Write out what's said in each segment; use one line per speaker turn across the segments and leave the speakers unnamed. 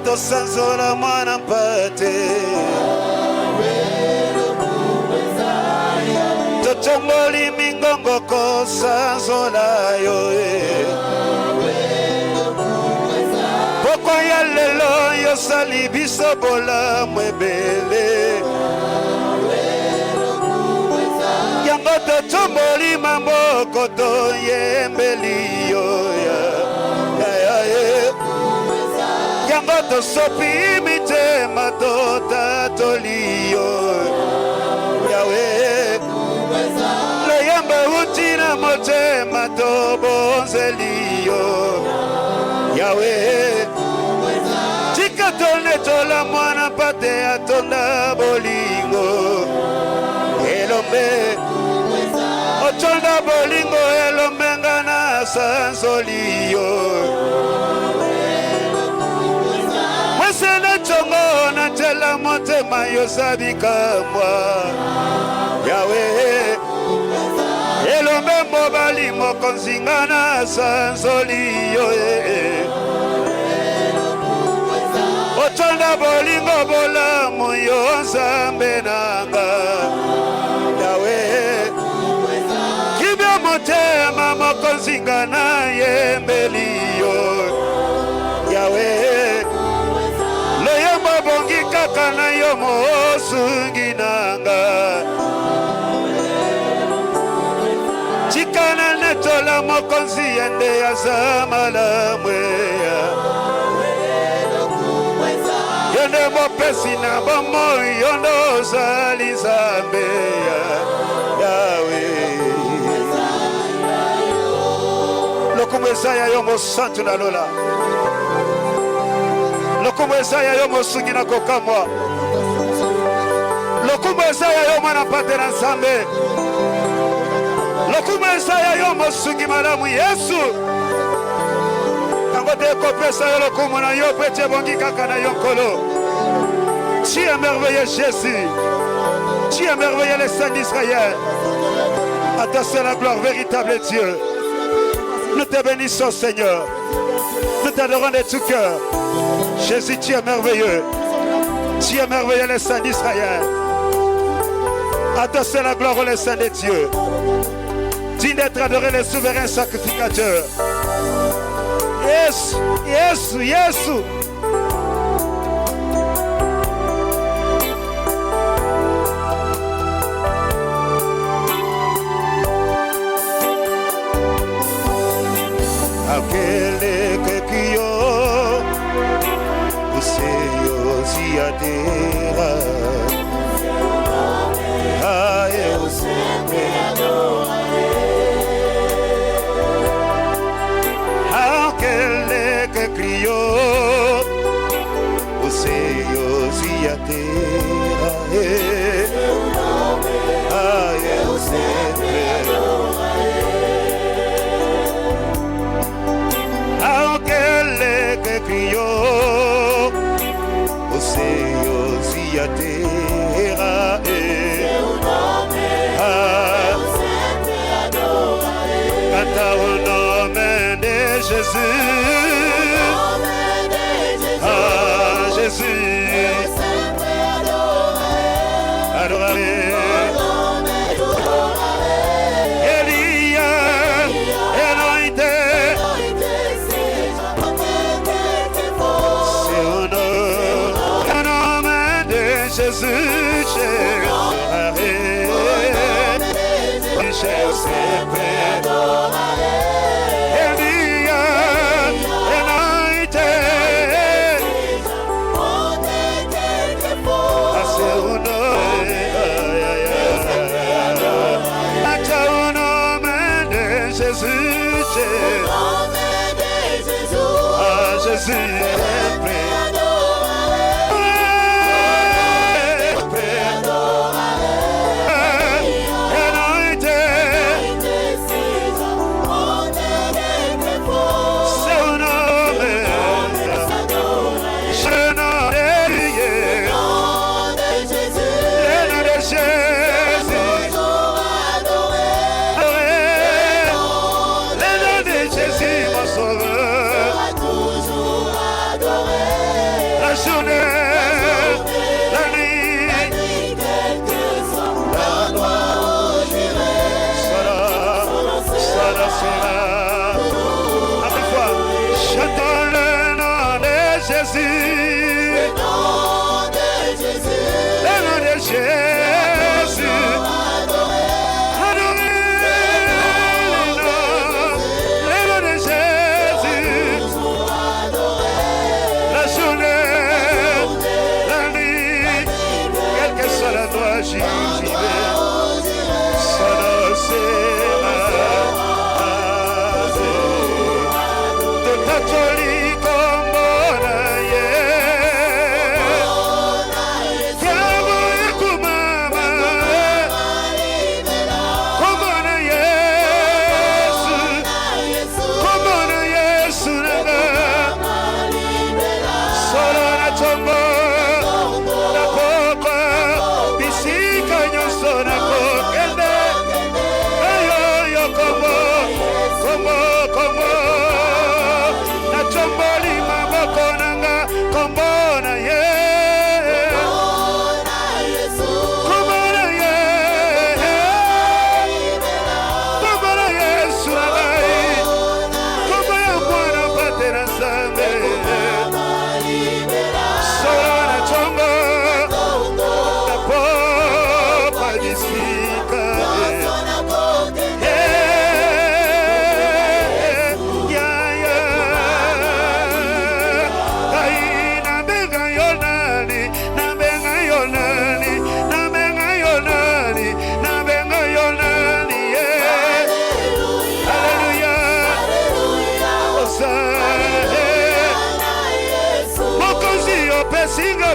tosanzola mwana mpate totomboli mingongo kosanzola yo poko ya lelo yosali biso bolamu ebele yango totomboli maboko toyembeli yo yango tosopi mitema totatoli yo yawe loyamba uti na motema tobonzeli yo yawe tika tonetola mwana mpate atonda bolingo elombe otonda bolingo elombe nga na sanzoli yo mwesene tongo na tela motema yosabikamwa yawe elombe mobali mokonzinga na sanzoli yo otonda bolingo bolamu yo nzambe nanga yawe kibya motema mokonzinga na yembeli yo yawe loyembo bongi kaka na yo mosungi nanga chikana netola mokonzi yende aza malamwe yonde mopesi na bomoi yondo ozali nzambe yawe lokumu ezaya yo mosantu na lola lokumu ezaya yo mosungi na kokamwa lokumu ezaya yo mwana mpate na nzambe lokumu ezaya yo mosungi malamu yesu yango te kopesa yo lokumu na yo mpe tie bongi kaka na yo nkolo. Tu es merveilleux Jésus, tu es merveilleux le Saint d'Israël. À ta seule gloire, véritable Dieu. Nous te bénissons Seigneur, nous t'adorons de tout cœur. Jésus, tu es merveilleux, tu es merveilleux le Saint d'Israël. À ta seule gloire, le Saint de Dieu. Digne d'être adoré le souverain sacrificateur. Yesu, Yesu, Yesu. Aquele que criou os céus e a terra, a eu sempre adorarei. Aquele que criou os céus e a terra, a eu sempre adorarei. Aquele que criou os céus e a terra, seu nome eu sempre adorarei. Canta o nome de Jesus, ah Jesus, eu sempre adorarei. Adorarei. Jesus, sempre adorarei. Elia, anoite, onde quer que for, a seu nome, até o nome de Jesus, a Jesus sempre.
Toujours adoré.
sera. Encore fois, chantons le nom de Jésus. Le nom de Jésus. Le nom de Jésus. Adorer le nom de Jésus. La journée, la nuit, quelle que soit la nuit, j'y vais. Son nom sera toute ta jolie combona,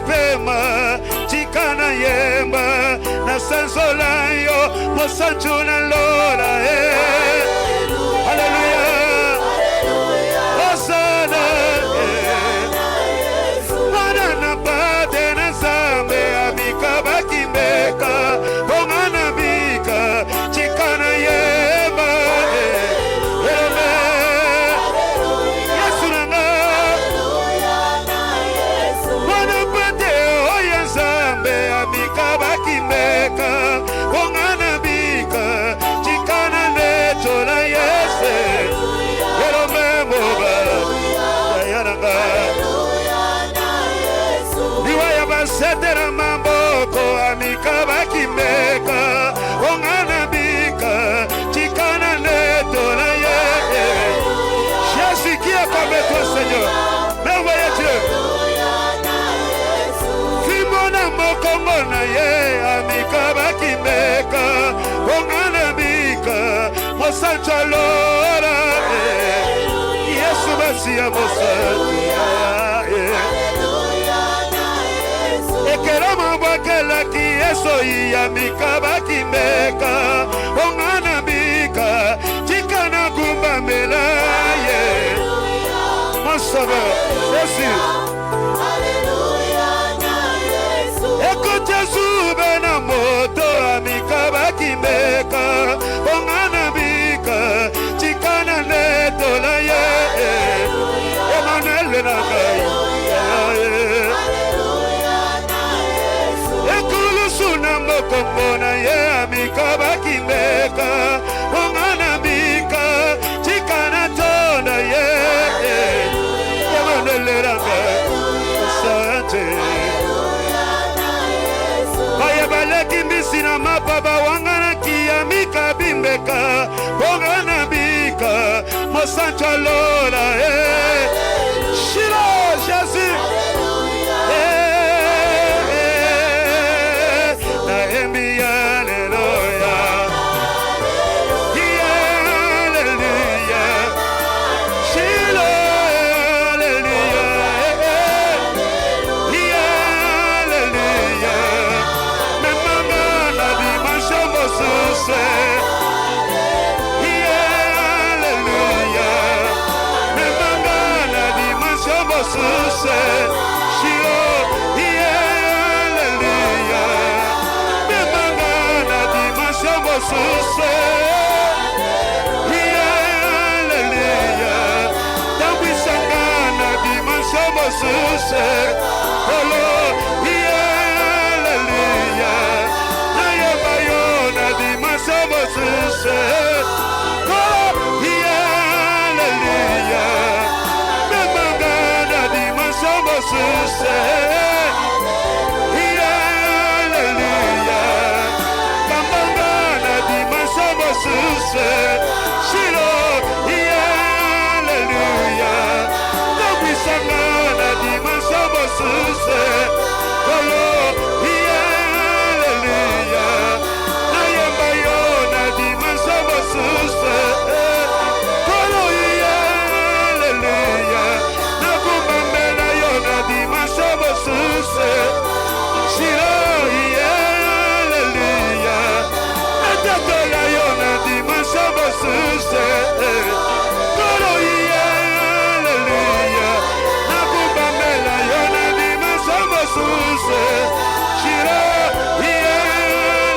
pema chikana yemba na sanzolayo mosanchuna lora haleluya hosana mana na bade na zambe abika bakimbeka bongana bika chikana yemba Setera mamboko amika bakimeka ongana bika chikana netola ye. Jésus qui est avec toi Seigneur, merveilleux Dieu. Fimona mokongo na ye amika bakimeka ongana bika mosancha lora Yesu basi ya mosancha. Ekerama bakela ki eso ya mikaba kimeka ongana bika chikana kumba melaye masaba Jésus. Alléluia na Yesu. Écoute Jésus bena moto amikaba kimeka ongana bika chikana netola ye Emmanuel na kai. Kombona ye amika bakimeka ongana bika chikana tonda ye Emanelanga sante Baya baleki mbisi na mapaba wangana kiamika bimbeka ongana bika mosancha lola Shilo Jésus. Oh, source. Shiloh, Alléluia. Tobisanga na dimension bo source. Kolo, Alléluia. Na yemba yo na dimension bo source. Kolo, Alléluia. Na kumamela yo na dimension bo source. Shiloh, Alléluia. Na tatola yo na dimension bo source. Kolo, Alléluia. Na kumamela yo na dimension bo source. Shiloh,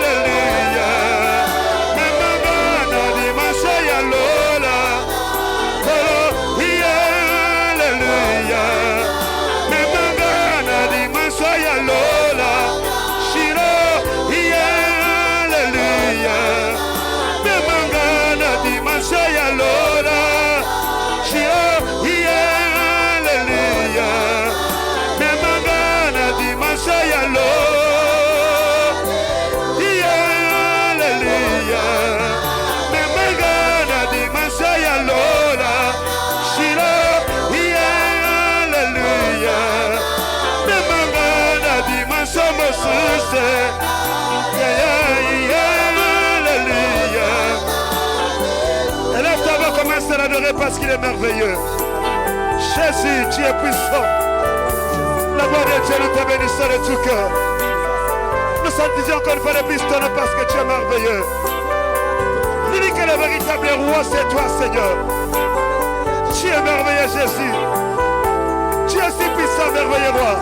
Alléluia. Na mama na dimension ya lola. Kolo, Alléluia. Na mama na dimension ya lola. Shiloh, Alléluia. Na mama na dimension ya lola. Shiloh, Alléluia. Na mama na dimension ya lola. Alléluia. Na mama na dimension ya lola. Shiloh, Alléluia. Na mama na dimension mo source. Alléluia. Élève ta voix, commence à l'adorer parce qu'il est merveilleux. Jésus, tu es puissant. La voix de Dieu, nous te bénissons de tout cœur. Nous sanctifions encore une fois de plus ton nom parce que tu es merveilleux. L'unique et le véritable roi, c'est toi, Seigneur. Tu es merveilleux, Jésus. Tu es si puissant, merveilleux roi.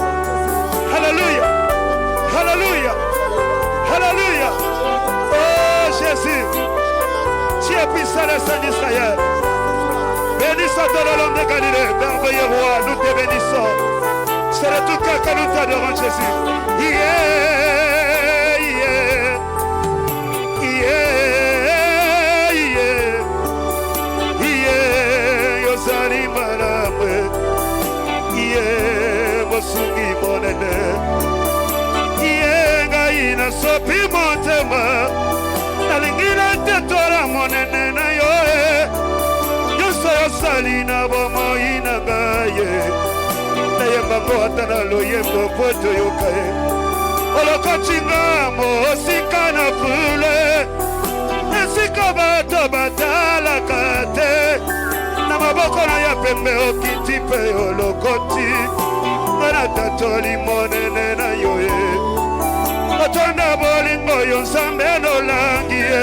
Alléluia. Alléluia. Alléluia. Oh, Jésus. Tu es puissant, le Saint d'Israël. Bénissons ton nom de Galilée, merveilleux roi, nous te bénissons. C'est de tout cœur que nous t'adorons, Jésus. Yeah, yeah, yeah, yeah, yeah, Yosani Maramwe, yeah, Mosungi Monene, yeah, Gaina Sopi Montema, Nalingina Tetora Monene na yoe. Salina bomo inagaye na yemba kota na loyembo poto yokaye olokochinga mo sikana fule esika bato batalakate na maboko na ya pembe okiti pe olokoti na tatoli monene na yoye otonda bolingo yo nzambe nolangie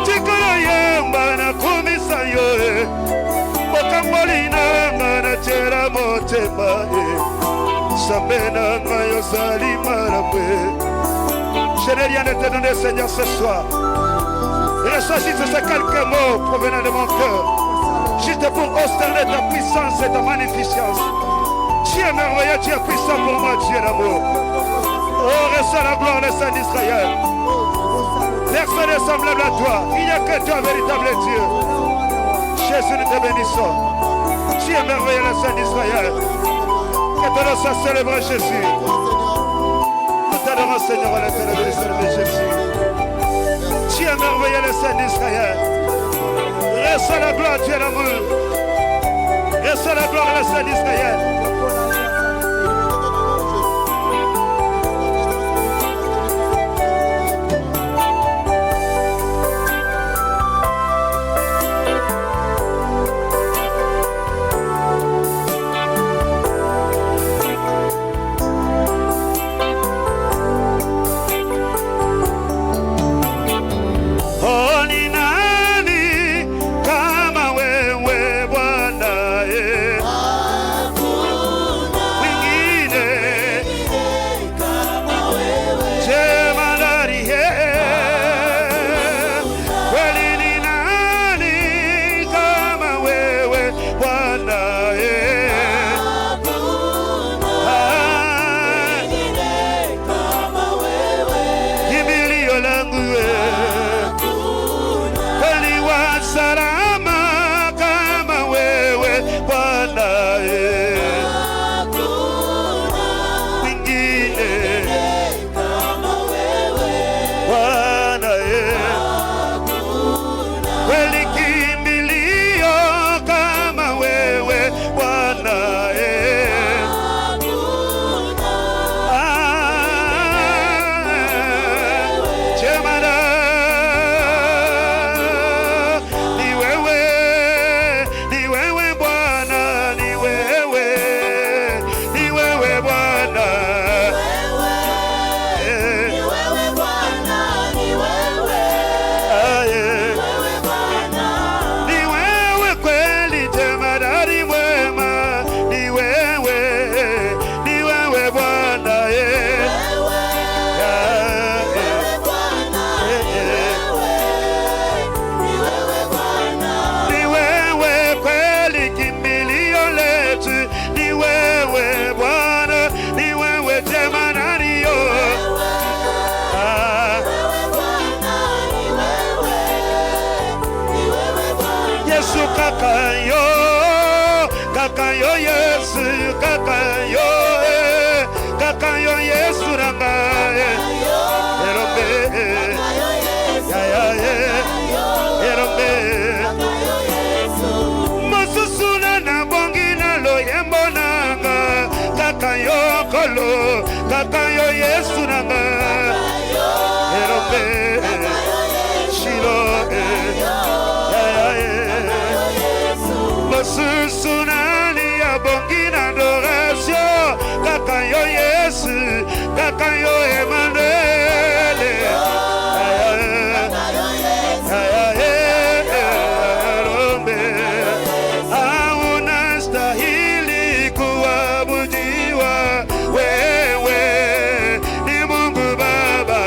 tikolo yemba na kumisa yoye Okambolina na tera motema Sambena mayo sali marabwe. Je n'ai rien à te donner, Seigneur, ce soir. Ressuscite ces quelques mots provenant de mon cœur, juste pour observer ta puissance et ta magnificence. Tu es merveilleux, tu es puissant pour moi, Dieu d'amour. Oh, reçois la gloire, le Saint d'Israël. Personne n'est semblable à toi. Il n'y a que toi, véritable Dieu. Jésus, nous te bénissons. Tu es merveilleux, le Saint d'Israël. Que ton nom soit célébré, Jésus. Nous t'adorons, Seigneur, à la télévision de Jésus. Tu es merveilleux, le Saint d'Israël. Reçois la gloire, Dieu d'amour. Reçois la gloire, le Saint d'Israël. Kakayo Yesu, kakayo, kakayo Yesu nanga, erombe, erombe, masusuna na bongi na lo yembo nanga, kakayo kolo, kakayo Yesu nanga, erombe, shilo, masusuna ni bongi na adoration, kakayo Yesu, kakayo Emmanuel, erombe, hauna stahili kuabudiwa, wewe ni Mungu Baba,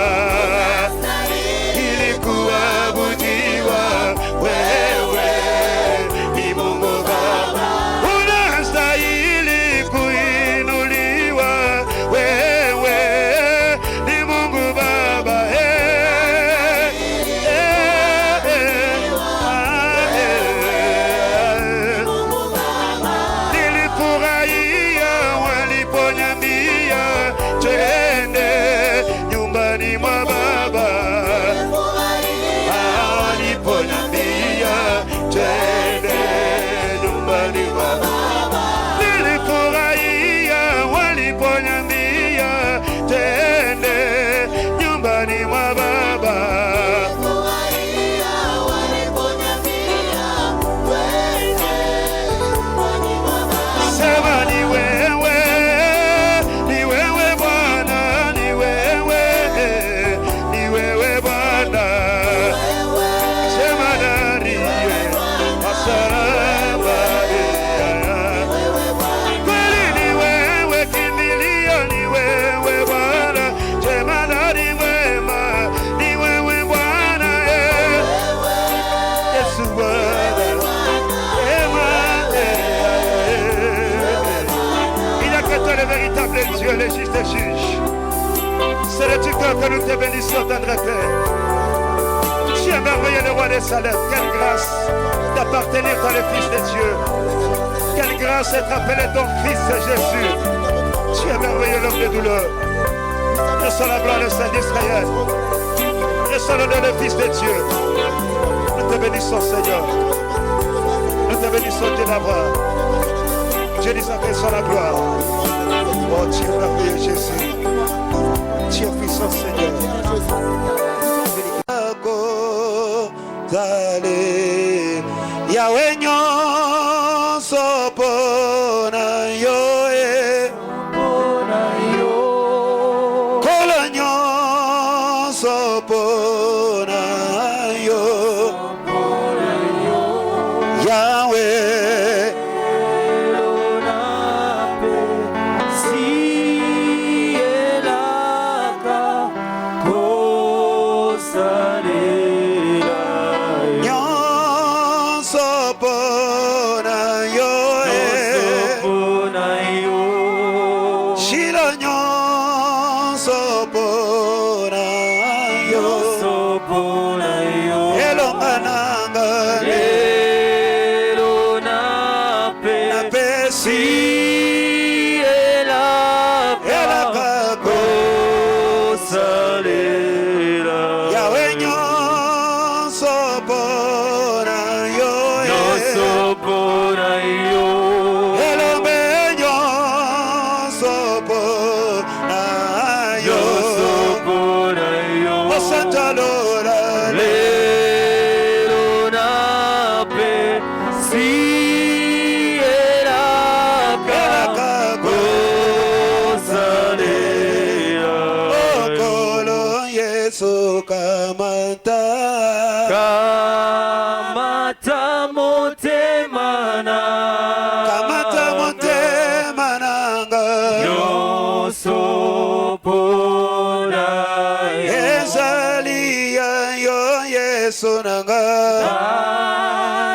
ili kuabudiwa, wewe ni Mungu Baba, unastahili kuinuliwa, wewe ni Mungu Baba, nilifurahia waliponiambia twende nyumbani mwa Baba, waliponiambia twende nyumbani mwa Baba, nilifurahia waliponiambia twende nyumbani mwa Baba. Sema ni wewe Bwana, ni wewe Bwana, sema nani asaraba, kweli ni wewe kimbilio, ni wewe Bwana, sema nani wema, ni wewe Bwana, Yesu Bwana, il n'y a que toi le véritable Dieu, le juste juge. C'est le tuteur que nous te bénissons, tendre Père. Tu es merveilleux, le roi des salets. Quelle grâce d'appartenir dans le Fils de Dieu. Quelle grâce d'être appelé ton Fils Jésus. Tu es merveilleux, l'homme de douleur. Reçois la gloire, le Saint d'Israël. Reçois l'honneur, le Fils de Dieu. Nous te bénissons, Seigneur. Nous te bénissons, Dieu d'avoir. Dieu dit que soit la gloire. Oh, tu es merveilleux, Jésus. Tu es puissant, Seigneur. Yahweh nyonso pona yo, kolo nyonso pona yo, Yahweh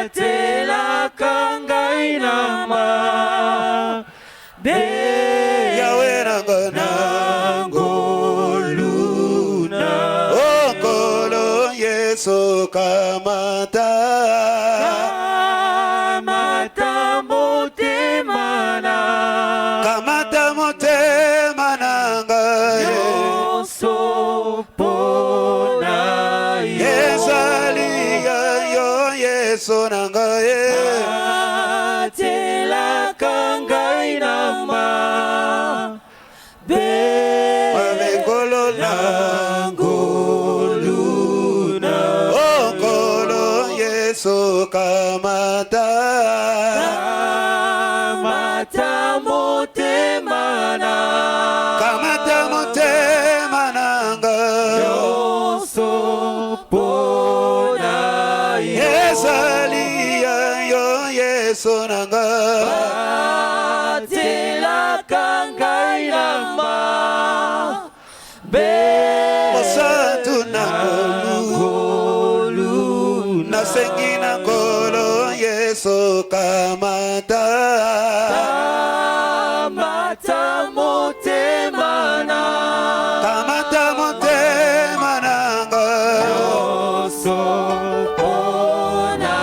Atela kangai nama be
Yahweh nangoluna okolo Yesu kamata kamata
motema
nanga
yoso pona
ezali ya yo yesu nanga
batelaka ngai na ma
mosatu na ngolu nasengi na ngolo yesu kamata
motema nanga yoso pona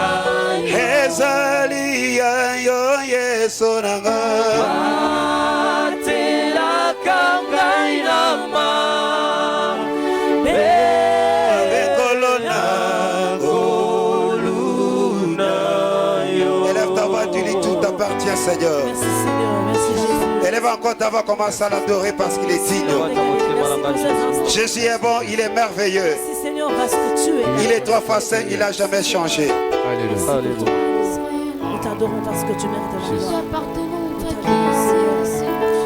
ezali ya yo yesu nanga
batelaka ngai na ma
ngolo na ngolu na yo. Élève ta voix, tu dis tout t'appartient Seigneur.
Merci Seigneur, merci Jésus.
Élève encore ta voix, commence à l'adorer parce qu'il est digne. Jésus est bon, il est merveilleux.
Merci Seigneur parce que tu es là.
Il est 3 fois saint, il n'a jamais changé.
Alléluia. Nous t'adorons parce que tu mérites de
Nous
gloire.
appartenons à toi, merci,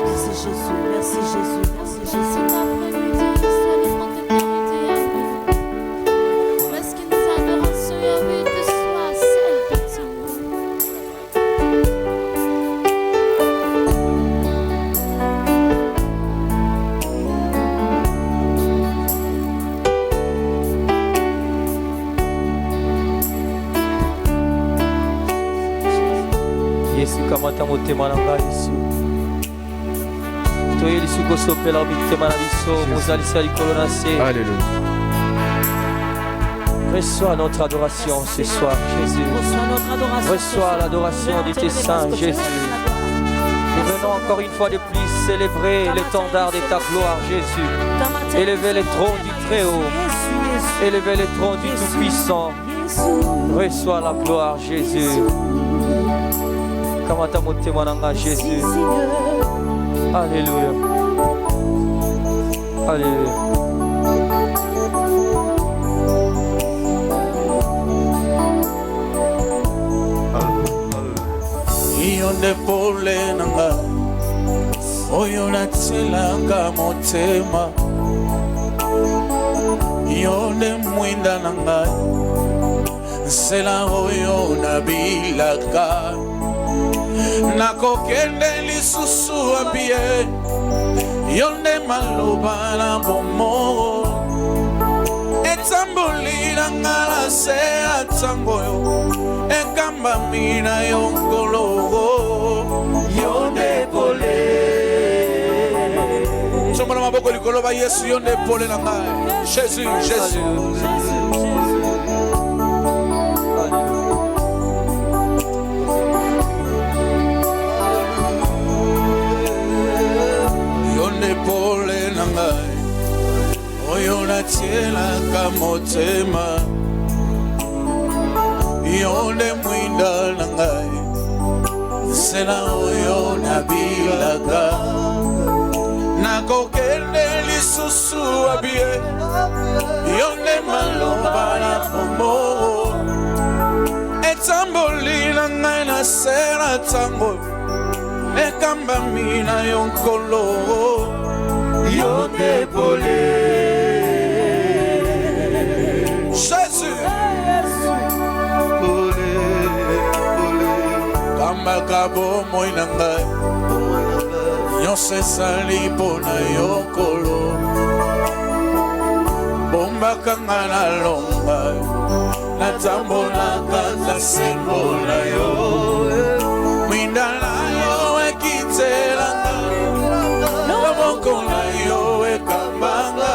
Merci Jésus, merci Jésus, merci Jésus.
c'est ta plénitude, c'est le fond d'éternité après nous. Parce que nous adorations et oui de soi, seul petit nous.
Yesu kamata motema na ngai Yesu toyeli kosopela mitema na biso mozalisa likolo na se.
Alléluia.
Reçois notre adoration ce soir Jésus.
Reçois notre adoration.
Reçois l'adoration de tes saints Jésus. Nous venons encore une fois de plus célébrer l'étendard de ta gloire Jésus. Élever les trônes du Très-Haut. Élever les trônes du Tout-Puissant. Reçois la gloire Jésus. Kamata motema na ngai Jésus. Alléluia. Alléluia.
Iyonde pole nanga oyo natselaka motema Iyonde mwinda nanga nsela oyo nabilaka nakokende lisusu abie Yonde maloba na bomo etamboli nanga na se atango yo ekamba mina yonkologo Yonde pole sombala maboko likolo ba Yesu yonde pole nanga Jésus Jésus pole nanga oyo natielaka motema yonde mwinda nanga nsela oyo nabilaka nakokende lisusu abie yonde maloba na bomo etamboli nanga na sera tango ekamba mina yonkolo Yonde pole Jésus Pole Kamba kabo moina ngai Nyonso esali mpona yokolo Bombaka nga na longa natambolaka kasembo na yo Mwinda na yo ekitelanga Loboko na yo ekambanga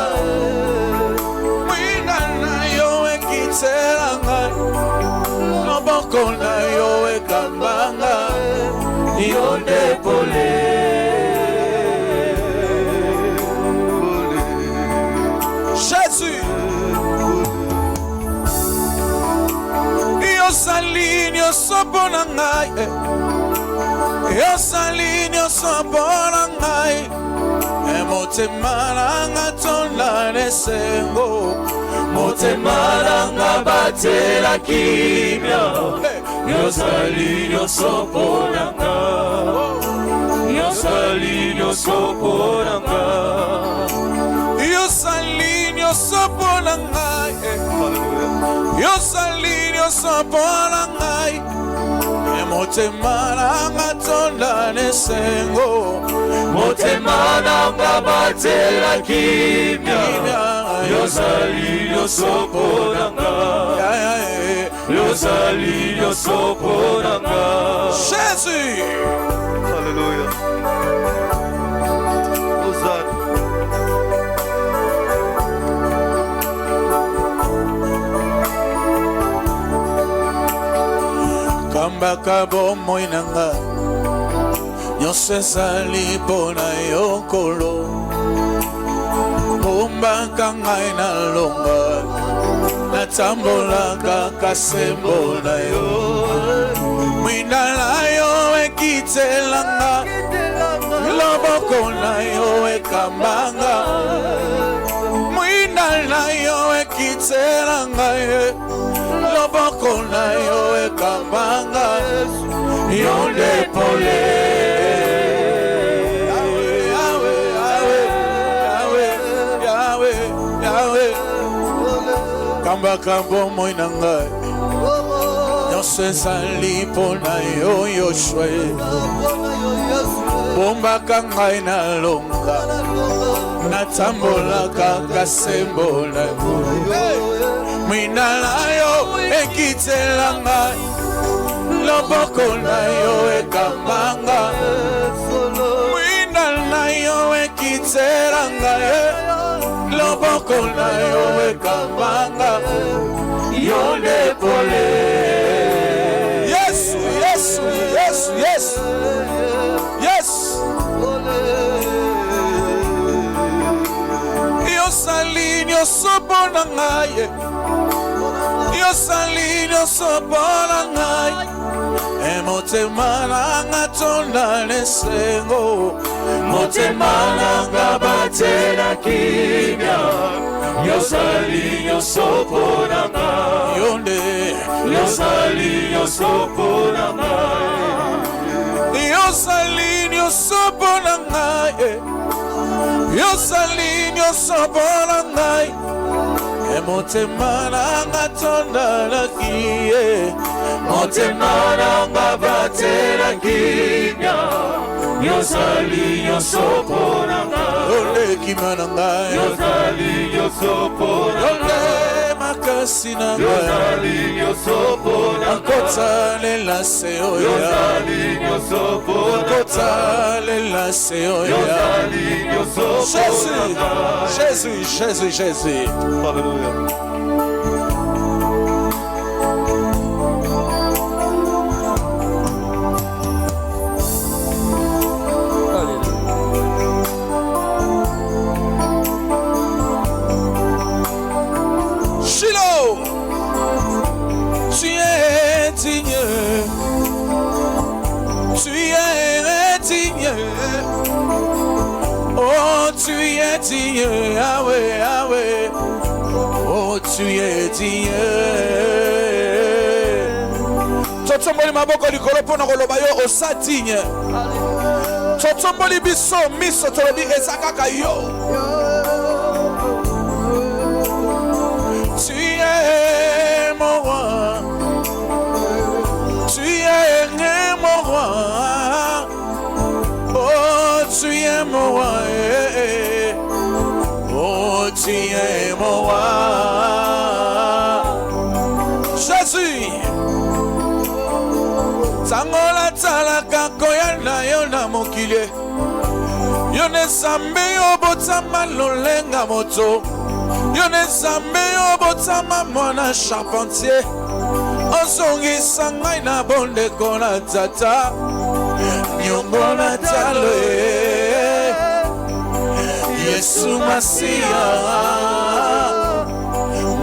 Mwinda na yo ekitelanga Loboko na yo ekambanga Yonde pole Jésus Yosali nyonso mpona ngai Yosali nyonso mpona ngai Motema nanga tonda nesengo Motema nanga batela kimia
Yozali nyonso ponanga, yozali nyonso ponanga,
yozali nyonso ponanga, yozali nyonso ponanga. Motema nanga tonda nesengo,
motema nanga batela kimia, yozali nyonso ponanga, yozali nyonso ponanga.
Jésus.
Alléluia. Hosanna.
Kambaka bomoi nanga nyonso ezali mpona yo nkolo, bombaka ngai nalonga natambolaka kasembo na yo, mwinda na yo ekitelanga, loboko na yo ekambanga, mwinda na yo ekitelanga, loboko na yo ekambanga, yo ndepole. Kambaka bomoi na ngai nyonso ezali mpona yo Yoshua, bombaka ngai nalonga natambolaka kasembo na yo, mwinda na yo ekitelanga, loboko na yo ekambanga, mwinda na yo ekitelanga, loboko na yo ekambanga, yo ndepole. Yesu, Yesu, Yesu, Yesu, Yesu. Yosali nyonso mpona ngai, yosali nyonso mpona ngai, motema nanga tonda nesengo,
motema nanga batela kimia, yozali nyonso ponanga,
yonde
yozali nyonso ponanga,
yosali nyonso mpona ngai, yosali nyonso mpona ngai, motema nanga tonda nakie,
motema nanga batela kimia, yozali nyonso ponanga,
yonde kima na ngai,
yozali nyonso ponanga,
yonde makasi na ngai,
yozali nyonso ponanga,
akotalela se oya,
yozali nyonso ponanga,
akotalela se oya.
yozali nyonso ponanga.
Jésus, Jésus, Jésus.
Alléluia.
Shiloh, tu es digne, tu es digne, oh tu es digne, Yahweh, Yahweh, oh tu es digne. Totomboli maboko likolo pona koloba yo osa digne. Totomboli biso miso tolobi ezakaka yo. Tu es mon roi, tu es mon roi, oh tu es mon roi, oh tu es mon roi. Jésus, tangola talaka koyana yo na mokili, yo ne sambe yo botama lolenga moto. Yo ne zambe yo botama mwana charpentier, ozongisa ngai na bondeko na tata, nyongo na talo Yesu Masia,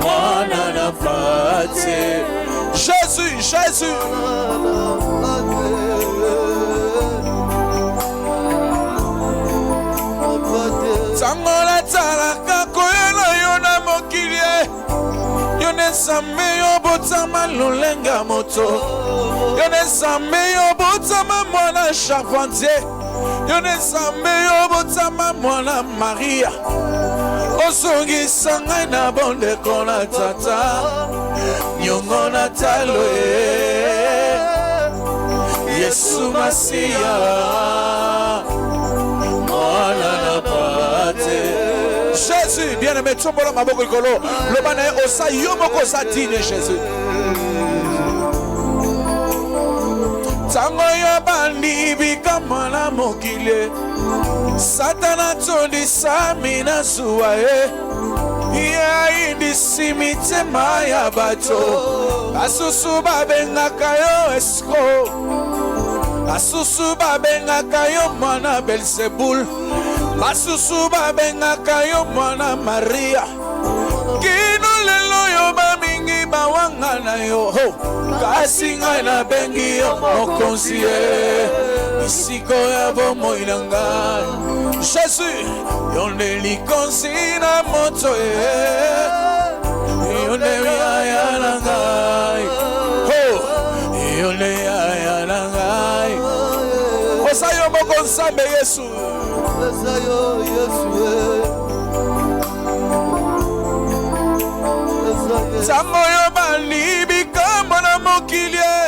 mwana na pate. Jésus, Jésus. Tangola talaka koyana yo na mokili, yo ne zambe yo botama botama lolenga moto. Yo ne zambe yo botama mwana charpentier. Yo ne zambe yo botama mwana Maria. Osongi sanga na bonde kona tata. Nyongo na talo Yesu Masia. Mwana na pate. Jésus, bien-aimé, tombola maboko likolo. Loba na osa yo moko sa digne Jésus. Tango yo bandi bikama na mokile. Satana tondi samina suwae. Ya indi simite maya bato. Asusu babenga kayo esko. Asusu babenga kayo mwana Belzebul. Asusu babenga kayo mwana Maria. Kino lelo yo bamingi bawanga na yo. Kasi ngai na bengi yo mokonsie. Isiko ya bomo inanga. Jésus, yonde likonsi na moto yonde ya nangai. Yonde ya nangai. Osayo mokonsambe Yesu. Osayo Yesu. Tango yo balibi kama na mokilie.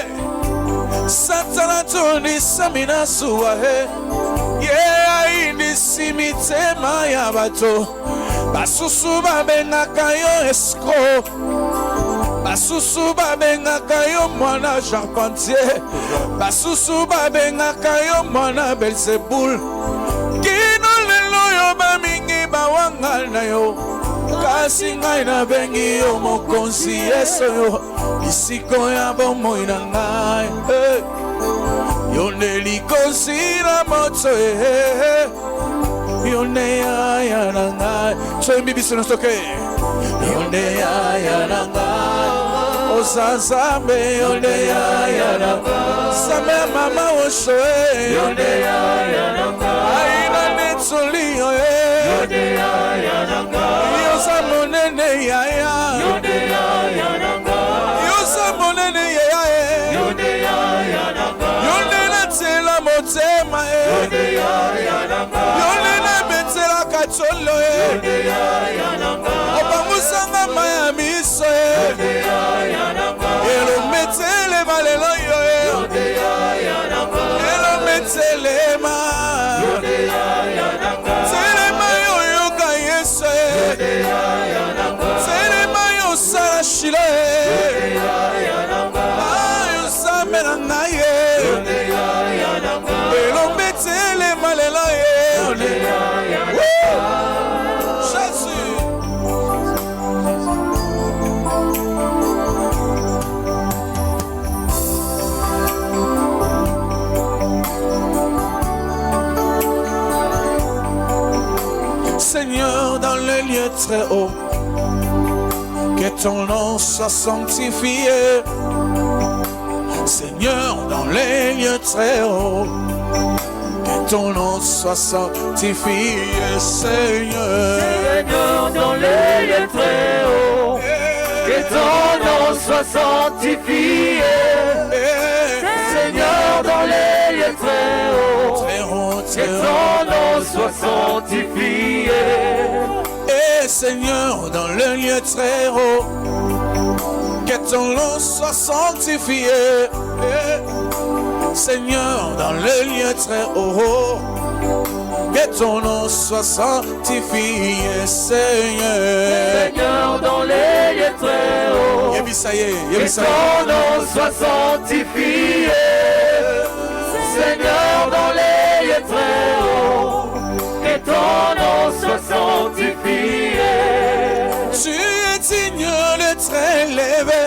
Satana toni samina suwahe. Yeah, indi simitema ya bato. Basusu babenga kayo esko. Basusu babenga kayo mwana charpentier. Basusu babenga kayo mwana Belzebul. Kino lelo yo bamingi bawanga na yo. Kasi ngai na bengi yo mokonsi Yesu yo. Isiko ya bomo ina ngai. Yonde likonsi na moto yonde ya na ngai. Soy mi biso nostoke. Yonde ya na ngai. Osansambe yonde ya na ngai. Sambe mama oshoe yonde ya na ngai. Aina netsoli yonde ya na ngai. Yosa monene ya yonde ya na ngai. Yosa monene ya yonde ya na ngai. Yonde na tela motema yonde ya na ngai. Yonde na betela kacholo yonde ya na ngai. Obamusanga maya miso yonde ya na ngai. Elo metele malelo yonde ya na ngai. Elo metele ma yonde ya na ngai. Tele mayo yoka Yesu yonde ya na ngai. Tele mayo sara shile yonde ya na ngai. Ayo samena naye yonde ya na ngai. Elo metele malelo yonde ya na ngai. Jésus. Seigneur, dans les lieux très hauts, que ton nom soit sanctifié. Seigneur, dans les lieux très hauts, que ton nom soit sanctifié. Seigneur,
Seigneur, dans les lieux très hauts, que ton nom soit sanctifié. Seigneur, dans les lieux très hauts, que ton nom soit sanctifié.
Et Seigneur, dans le lieu très haut, que ton nom soit sanctifié. Seigneur, dans le lieu très haut, que ton nom soit sanctifié. Seigneur,
Seigneur, dans les lieux très hauts, que ton nom soit sanctifié. Seigneur, dans les lieux très hauts, que ton nom soit sanctifié.
Tu es digne d'être élevé,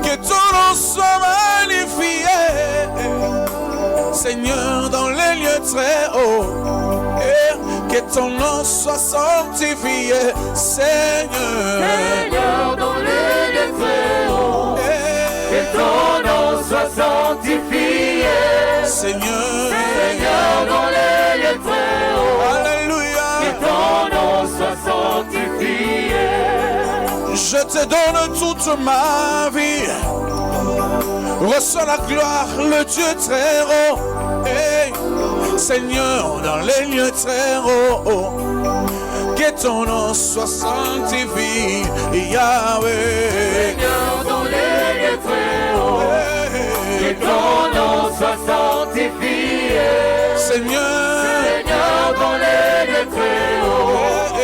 que ton nom soit magnifié. Seigneur, dans les lieux très hauts, que ton nom soit sanctifié. Seigneur,
Seigneur, dans les lieux très hauts, que ton nom soit sanctifié.
Seigneur,
Seigneur, dans les lieux très hauts,
alléluia.
que ton nom soit sanctifié.
Je te donne toute ma vie. Reçois la gloire, le Dieu très haut. Hey, Seigneur, dans les lieux très hauts, que ton nom soit sanctifié, Yahweh.
Seigneur, dans les lieux très hauts, que ton nom soit sanctifié.
Seigneur,
dans les lieux très hauts,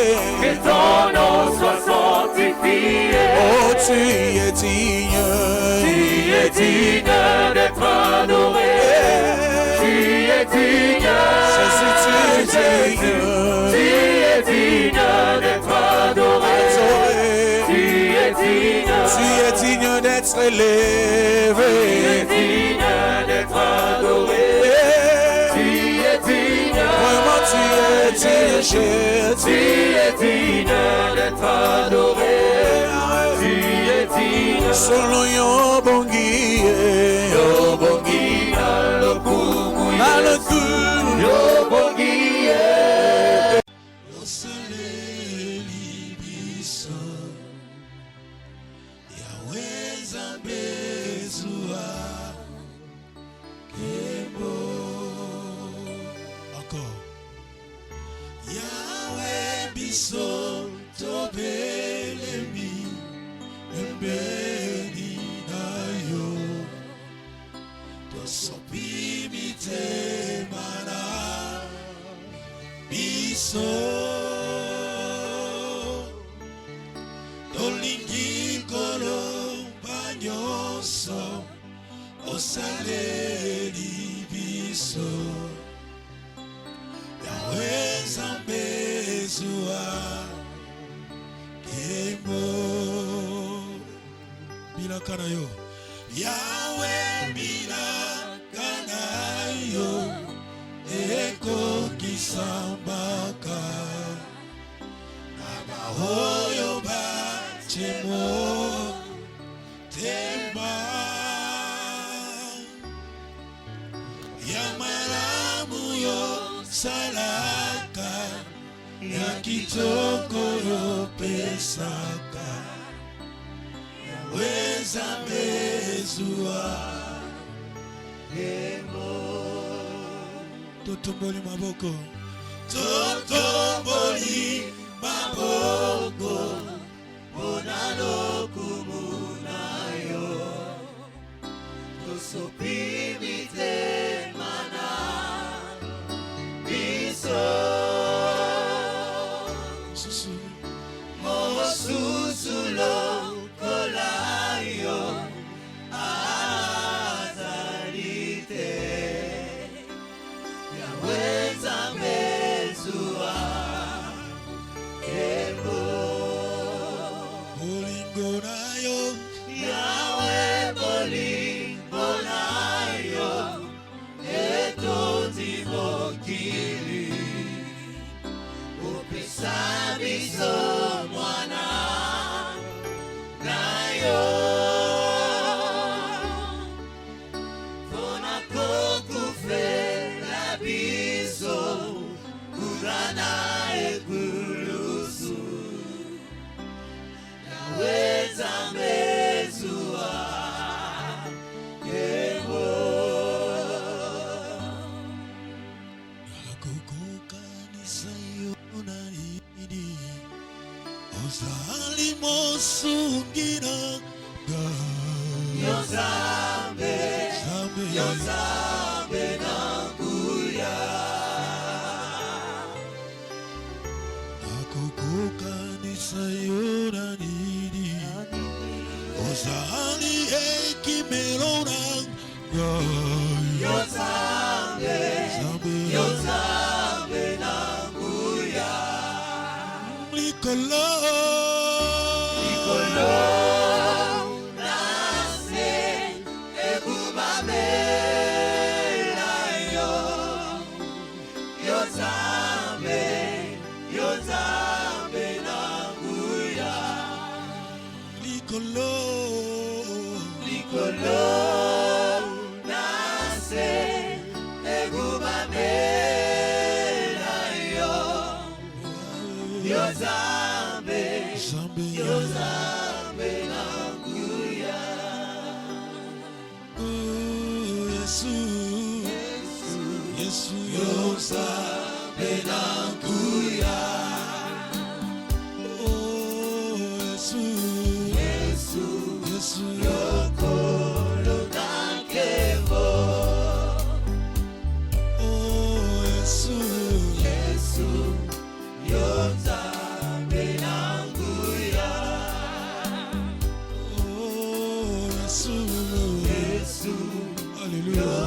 que ton nom soit sanctifié.
Oh, tu es digne.
Tu es digne d'être adoré. Tu es digne.
Jésus, tu es digne.
Tu es digne d'être adoré. Tu es digne.
Tu es digne d'être élevé.
Tu es digne d'être adoré. Tu es digne.
Vraiment, tu es digne, Jésus.
Tu es digne d'être adoré. Tu es digne.
Solo yo bongi.
Yo bongi nalokumu Yesu. Yo bongi
Encore. Yahweh biso tobelemi mbeni na yo tosopimi te mana biso tolingi kolomba nyonso osaleli biso Yahweh Nzambe zwa kemo bilaka na yo Yahweh bilaka na yo ekokisambaka na baoyo bachemo temba ya malamu yo salaka ya kitoko yo pesaka Yahweh Nzambe zwa kemo totomboli maboko mpona lokumu na yo tosopimi te mana biso mosusu lokola yo azali te Yahweh Nzambe zwa kemo bolingo na yo Yahweh bolingo na yo etondi mokili opesa biso mwana na yo mpona kokufela biso kuna na ekulusu Yahweh Nzambe zwa kemo akokokanisa yo na nini ozali mosungi na ngai yo Nzambe yo Nzambe na nguya akokokanisa yo na nini ozali ekimelo na ngai yo Nzambe yo Nzambe na nguya likolo nase ekubamela yo yo Nzambe na nguya likolo nase ekubamela yo yo Nzambe Yesu yoza benanguya. Oh Yesu, Yesu, Yesu yokolo nankebo. Oh Yesu, Yesu yoza benanguya. Oh Yesu, Yesu, Hallelujah.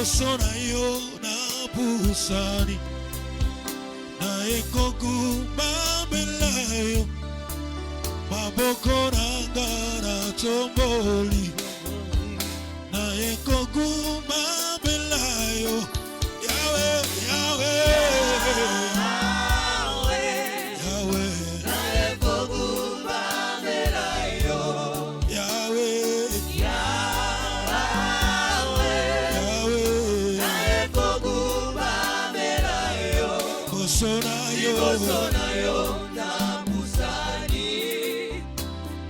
Sona yo na busani na ekoku mabelayo maboko nanga na tomboli na ekoku mabelayo Yahweh Yahweh Yahweh na ekoku mabelayo Yahweh Sona yo na busani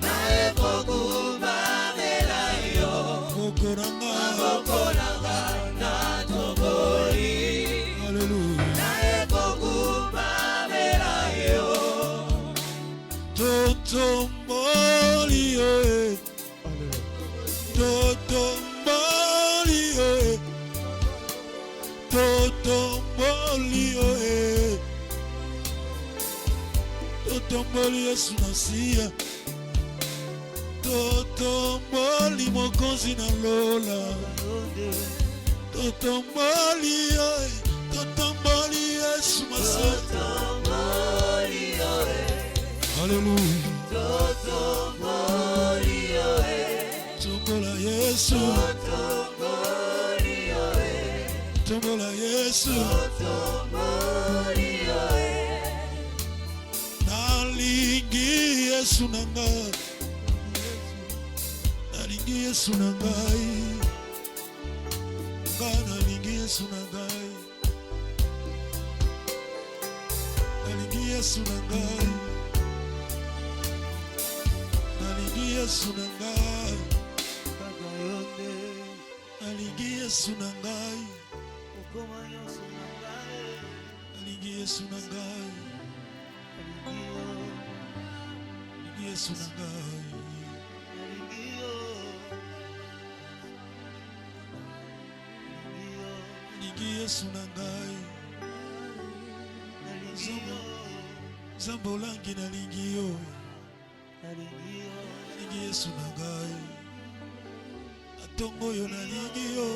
na ekoku mabelayo Mokoranga na toboli Hallelujah na ekoku mabelayo Totomboli Totomboli Totomboli Totomboli Yesu nasia Totomboli mokonzi na lola Totomboli Totomboli Yesu masia Hallelujah Totomboli Tombola Yesu Tombola Yesu Nalingi Yesu nangai Nalingi Yesu nangai Nalingi Yesu nangai Nalingi Yesu nangai Nalingi Yesu nangai Nalingi Yesu nangai Nalingi Yesu nangai Yesu nangai Nalingi Yesu nangai Zambo langi nalingi yo Nalingi Yesu nangai Atongo yo nalingi yo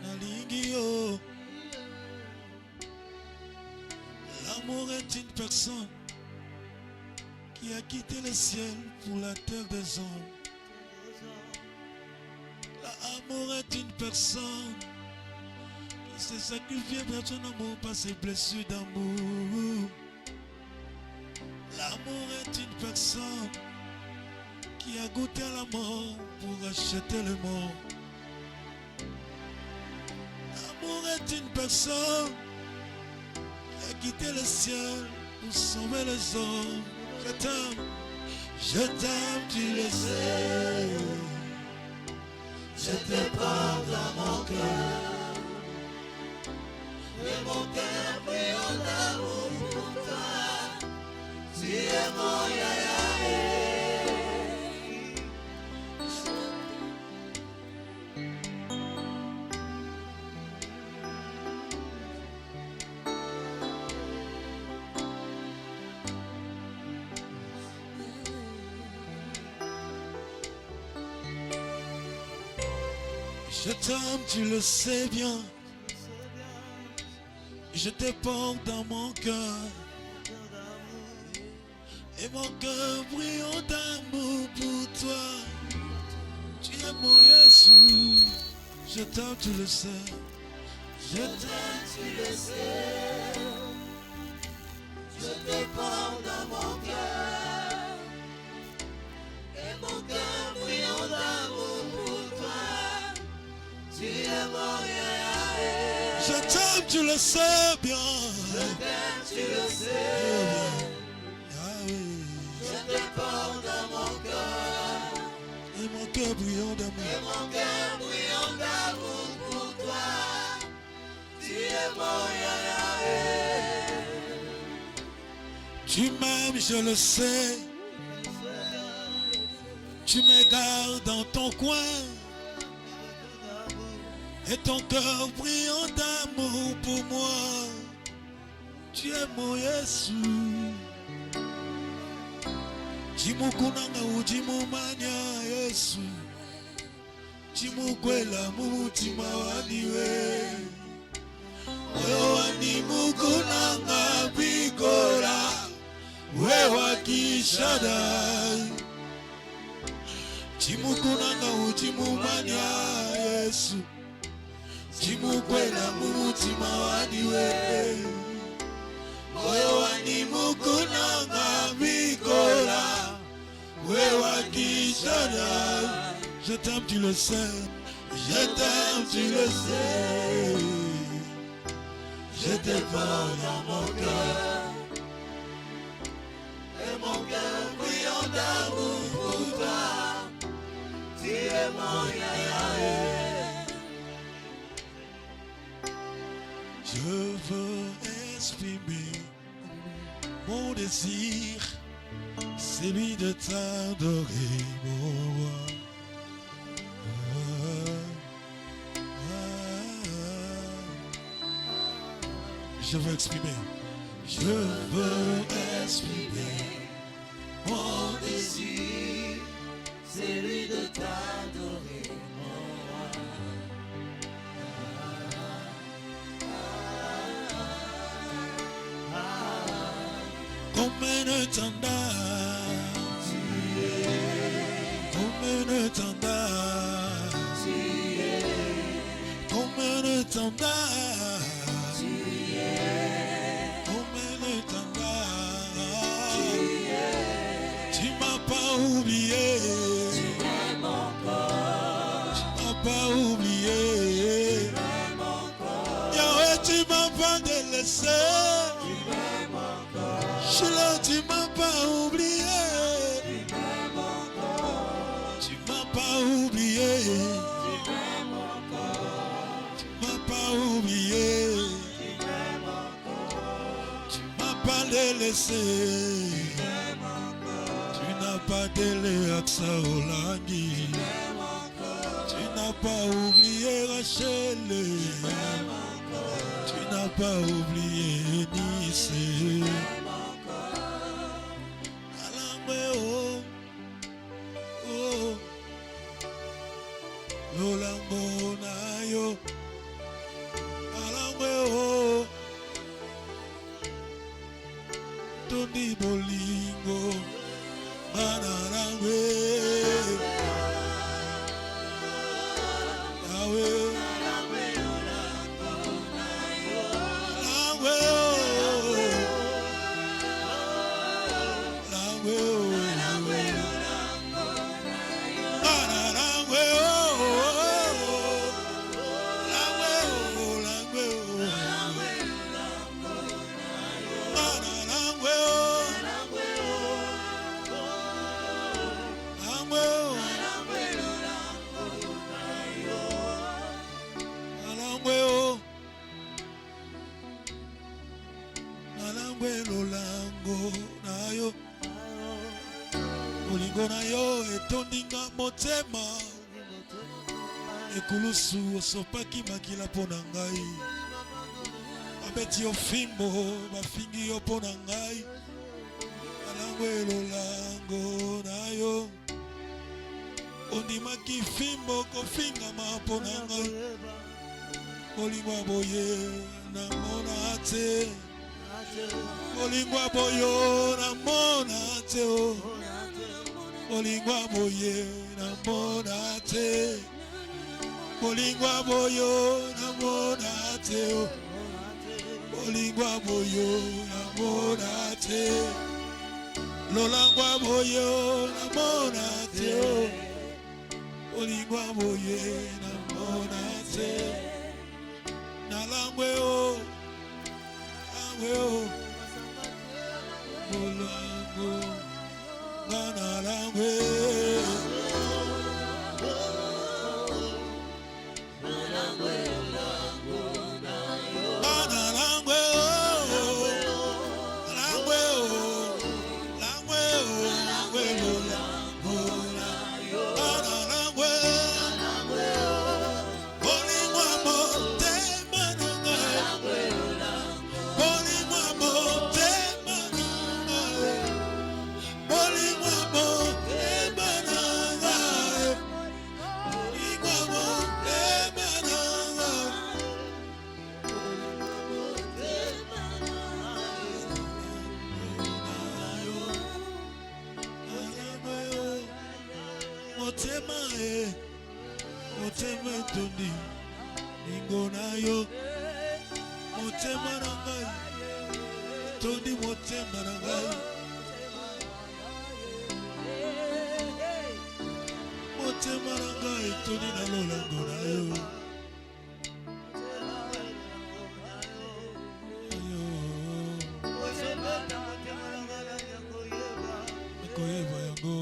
Nalingi yo L'amour est une personne qui a quitté le ciel pour la terre des hommes. L'amour est une personne qui s'est sacrifiée pour son amour par ses blessures d'amour. L'amour est une personne qui a goûté à la mort pour acheter le mort. L'amour est une personne qui a quitté le ciel pour sauver les hommes. Je t'aime, tu le sais. Je te porte dans mon cœur. Je t'aime, tu le sais bien. Je te porte dans mon cœur. Et mon cœur brille d'amour pour toi. Tu es mon Jésus. Je t'aime, tu le sais. Je t'aime, tu le sais. Je te porte dans mon cœur. Et mon cœur brille d'amour pour toi. Tu es mon Jésus. Je t'aime, tu le sais bien. Je t'aime, tu le sais. Je te porte dans mon cœur. Et mon cœur brillant d'amour. Et mon cœur brillant d'amour pour toi. Tu es mon Yahweh. Tu m'aimes, je le sais. Tu me gardes dans ton coin. Et ton cœur brillant d'amour pour moi. Tu es mon Jésus. Chimukunanga uchimumanya Yesu. Chimukwela mumutima waniwe. Moyo wani mukunanga bigora. Wewa kishadai. Chimukunanga uchimumanya Yesu. Chimukwela mumutima waniwe. Moyo wani mukunanga bigora. Wewa kishadai. Je t'aime, tu le sais. Je t'aime, tu le sais. Je te porte dans mon cœur. Et mon cœur brillant d'amour pour toi. Tu es mon Yahweh. Je veux exprimer mon désir, celui de t'adorer, mon roi. Je veux exprimer. Je veux exprimer mon désir, celui de t'adorer, mon roi. Comme un étendard, tu es. Comme un étendard, tu es. Comme un étendard. Tu m'as pas oublié. Tu m'aimes encore. Tu m'as pas oublié. Tu m'aimes encore. Yahweh, tu m'as pas délaissé. Tu m'aimes encore. Je suis là, tu m'as pas oublié. Tu m'aimes encore. Tu m'as pas oublié. Tu m'aimes encore. Tu m'as pas oublié. Tu m'aimes encore. Tu m'as pas délaissé. Pas délai Aksa Olangi. Tu n'as pas oublié Rachel. Tu n'as pas oublié Nice. Alangwe oh oh Lolango na yo. Alangwe oh Tony Bolingo. Ekulusu osopaki makila pona ngai. Abeti yo fimbo bafingi yo pona ngai. Alangwe lolango na yo. ondimaki fimbo kofingama mpo na ngai bolingwa boye namona te bolingwa boyo namona te bolingwa boye namona te bolingwa boyo namona te bolingwa boyo namona te lolangwa boyo namona te bolingwa boye namona te nalangwe o langwe o bolango nalangwe motema tondi ningo na yo motema na ngai tondi motema na ngai motema na ngai tondi na lolango na yo koyeba yango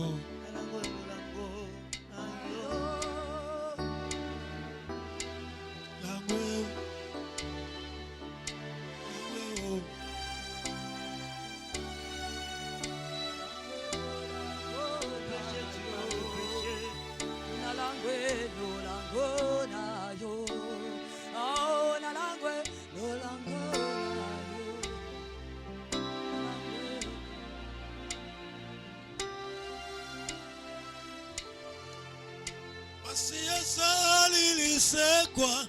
Sekwa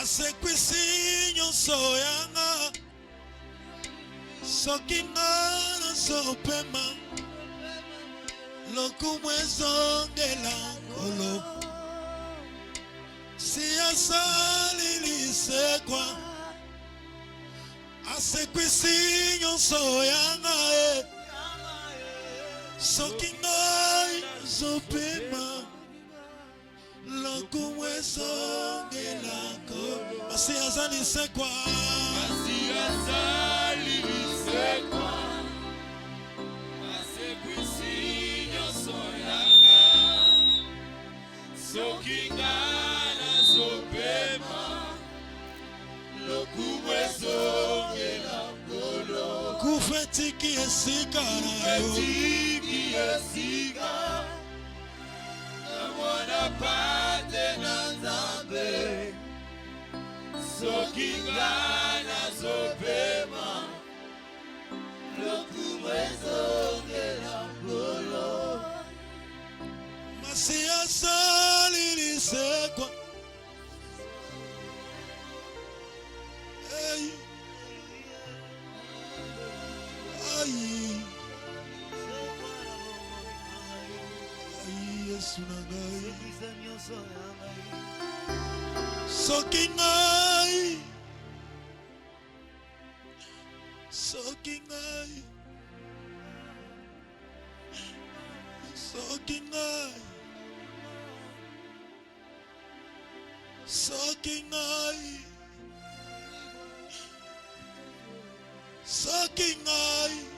asekwisi nyonso yanga soki nga nazopema lokumu ezongela nkolo si asalili sekwa asekwisi nyonso yanga soki nga nazopema lokumu ezongela nkolo basi azali sekwa asekwisi nyonso yanga soki nga nazopema lokumu ezongela nkolo kufetiki esika na yo Namona pate na Nzambe soki nga nazopema lokumu ezongela nkolo masi asalili sekwa hey. Ay. Yesu na ngai soki ngai soki ngai soki ngai soki ngai soki ngai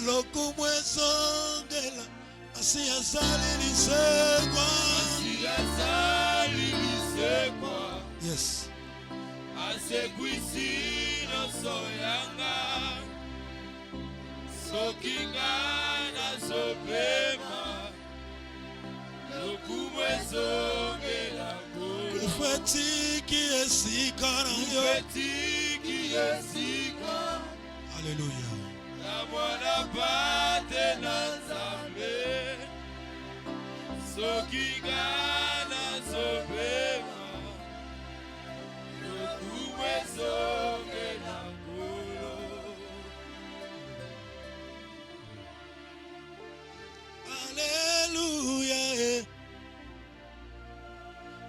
lokumu ezongela asi azalili sekwa yes asekwisi nyonso yanga soki nga nazopema lokumu ezongela nkolo kufetiki esika na yo Alléluia. La mwana pate na Alléluia,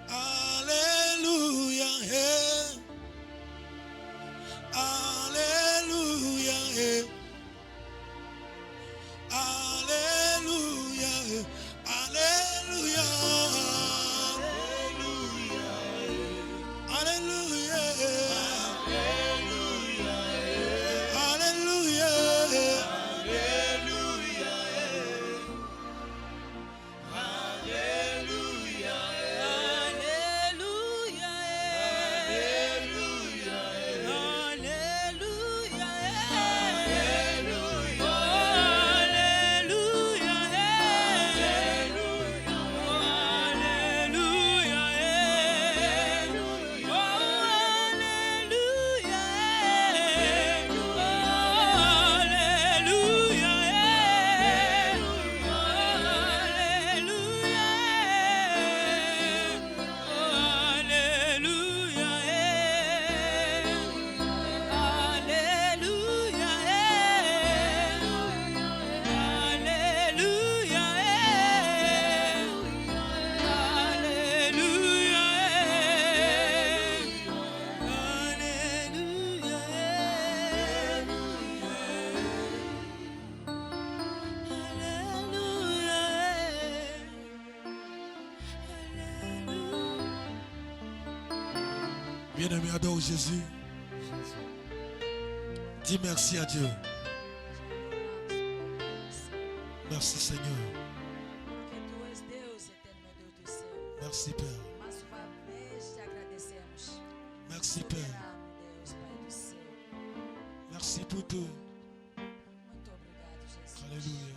Alléluia, Alléluia, Alléluia, Alléluia, Alléluia, Alléluia, Bien-aimé, adore Jésus. Dis merci à Dieu. Merci Seigneur. Merci Père. Merci Père. Merci pour tout. Alléluia.